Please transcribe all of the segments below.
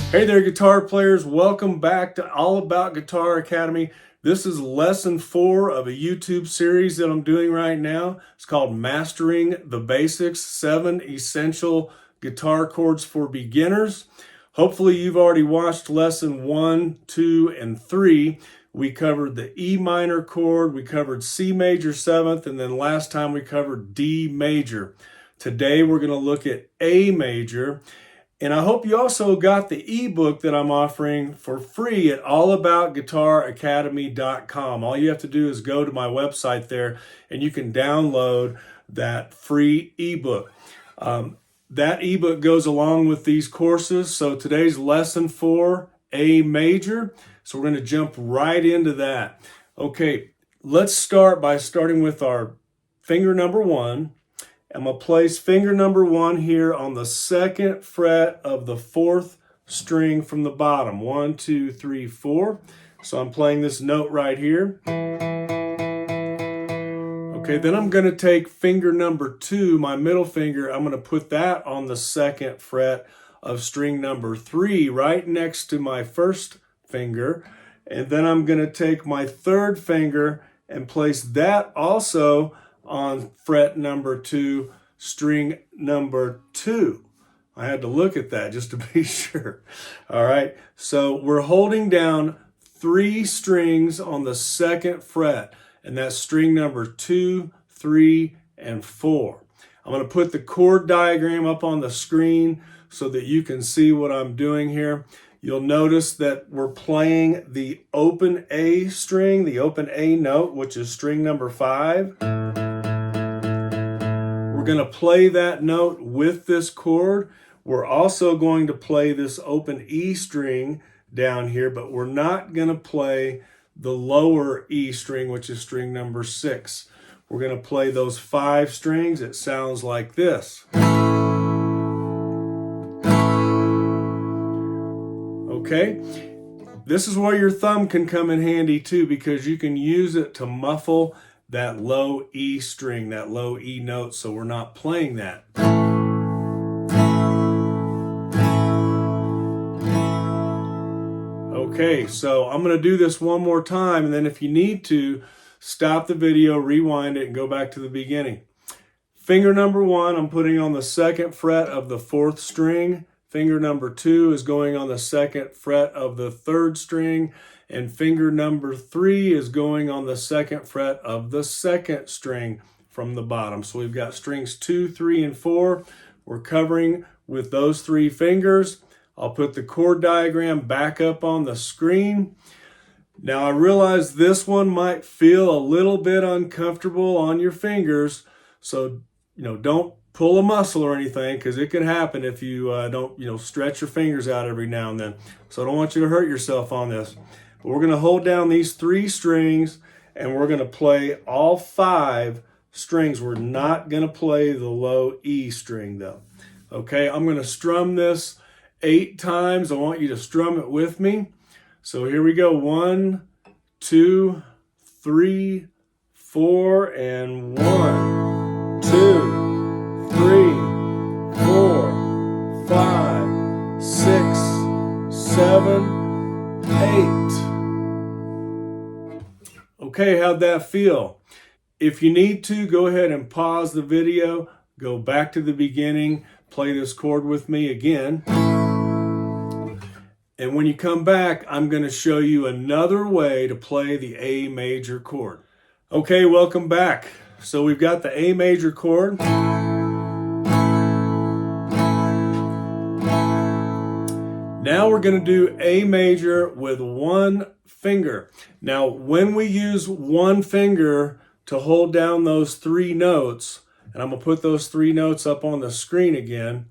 Hey there, guitar players. Welcome back to All About Guitar Academy. This is lesson 4 of a YouTube series that I'm doing right now. It's called Mastering the Basics, 7 Essential Guitar Chords for Beginners. Hopefully you've already watched lesson 1, 2, and 3. We covered the E minor chord, we covered C major 7th, and then last time we covered D major. Today we're going to look at A major. And I hope you also got the ebook that I'm offering for free at allaboutguitaracademy.com. All you have to do is go to my website there and you can download that free ebook. That ebook goes along with these courses. So today's lesson 4, A major. So we're going to jump right into that. Okay, let's start by starting with our finger number 1. I'm going to place finger number 1 here on the 2nd fret of the 4th string from the bottom. 1, 2, 3, 4. So I'm playing this note right here. Okay, then I'm going to take finger number 2, my middle finger, I'm going to put that on the 2nd fret of string number 3, right next to my first finger. And then I'm going to take my 3rd finger and place that also on fret number 2, string number 2. I had to look at that just to be sure. All right, so we're holding down 3 strings on the 2nd fret, and that's string number 2, 3, and 4. I'm going to put the chord diagram up on the screen so that you can see what I'm doing here. You'll notice that we're playing the open A string, the open A note, which is string number 5. We're going to play that note with this chord. We're also going to play this open E string down here, but we're not going to play the lower E string, which is string number 6. We're going to play those 5 strings. It sounds like this. Okay, this is where your thumb can come in handy too, because you can use it to muffle that low E string, that low E note, so we're not playing that. Okay, so I'm going to do this one more time, and then if you need to, stop the video, rewind it, and go back to the beginning. Finger number 1, I'm putting on the 2nd fret of the 4th string. Finger number 2 is going on the 2nd fret of the 3rd string. And finger number 3 is going on the 2nd fret of the 2nd string from the bottom. So we've got strings 2, 3, and 4. We're covering with those 3 fingers. I'll put the chord diagram back up on the screen. Now I realize this one might feel a little bit uncomfortable on your fingers. So, don't pull a muscle or anything, because it can happen if you don't, stretch your fingers out every now and then. So I don't want you to hurt yourself on this. But we're going to hold down these 3 strings, and we're going to play all 5 strings. We're not going to play the low E string though. Okay, I'm going to strum this 8 times. I want you to strum it with me. So here we go. 1, 2, 3, 4, and 1, 2, 3, 4, 5, 6, 7, 8. Okay, how'd that feel? If you need to, go ahead and pause the video, go back to the beginning, play this chord with me again. And when you come back, I'm going to show you another way to play the A major chord. Okay, welcome back. So we've got the A major chord. Now we're going to do A major with 1 finger. Now, when we use 1 finger to hold down those 3 notes, and I'm going to put those 3 notes up on the screen again.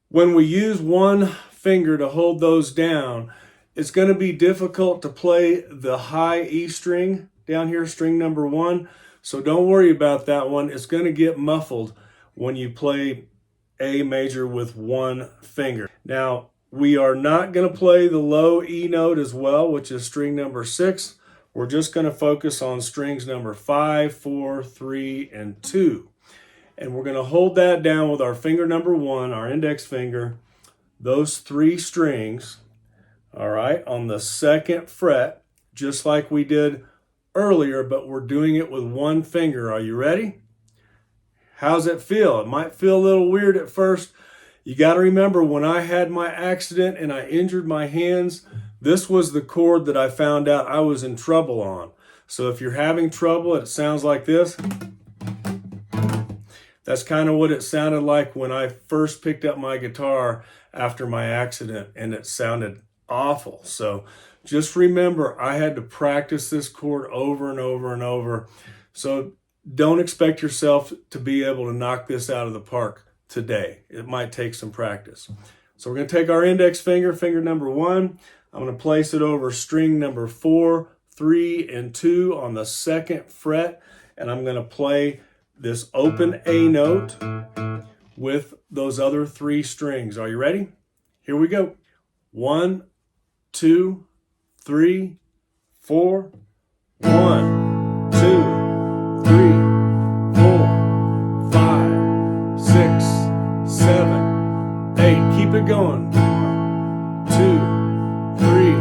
When we use 1 finger to hold those down, it's going to be difficult to play the high E string down here, string number 1. So don't worry about that one. It's going to get muffled when you play A major with 1 finger. Now, we are not going to play the low E note as well, which is string number 6. We're just going to focus on strings number 5, 4, 3, and 2. And we're going to hold that down with our finger number 1, our index finger, those 3 strings, all right, on the 2nd fret, just like we did earlier, but we're doing it with 1 finger. Are you ready? How's it feel? It might feel a little weird at first. You got to remember, when I had my accident and I injured my hands, this was the chord that I found out I was in trouble on. So if you're having trouble, it sounds like this. That's kind of what it sounded like when I first picked up my guitar after my accident, and it sounded awful. So just remember, I had to practice this chord over and over and over. So don't expect yourself to be able to knock this out of the park today. It might take some practice. So we're going to take our index finger, finger number 1. I'm going to place it over string number 4, 3, and 2 on the 2nd fret, and I'm going to play this open A note with those other 3 strings. Are you ready? Here we go. 1, 2, 3, 4. 1, 2, 3, 4, 5, 6, 7, 8. Keep it going. 2, 3,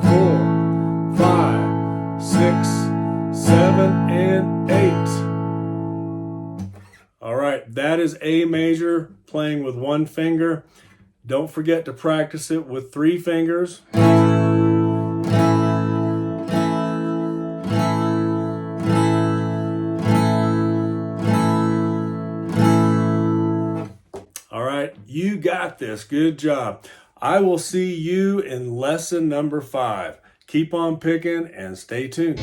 4, 5, 6, 7, and 8. All right, that is A major, playing with 1 finger. Don't forget to practice it with 3 fingers. All right, you got this. Good job. I will see you in lesson number 5. Keep on picking and stay tuned.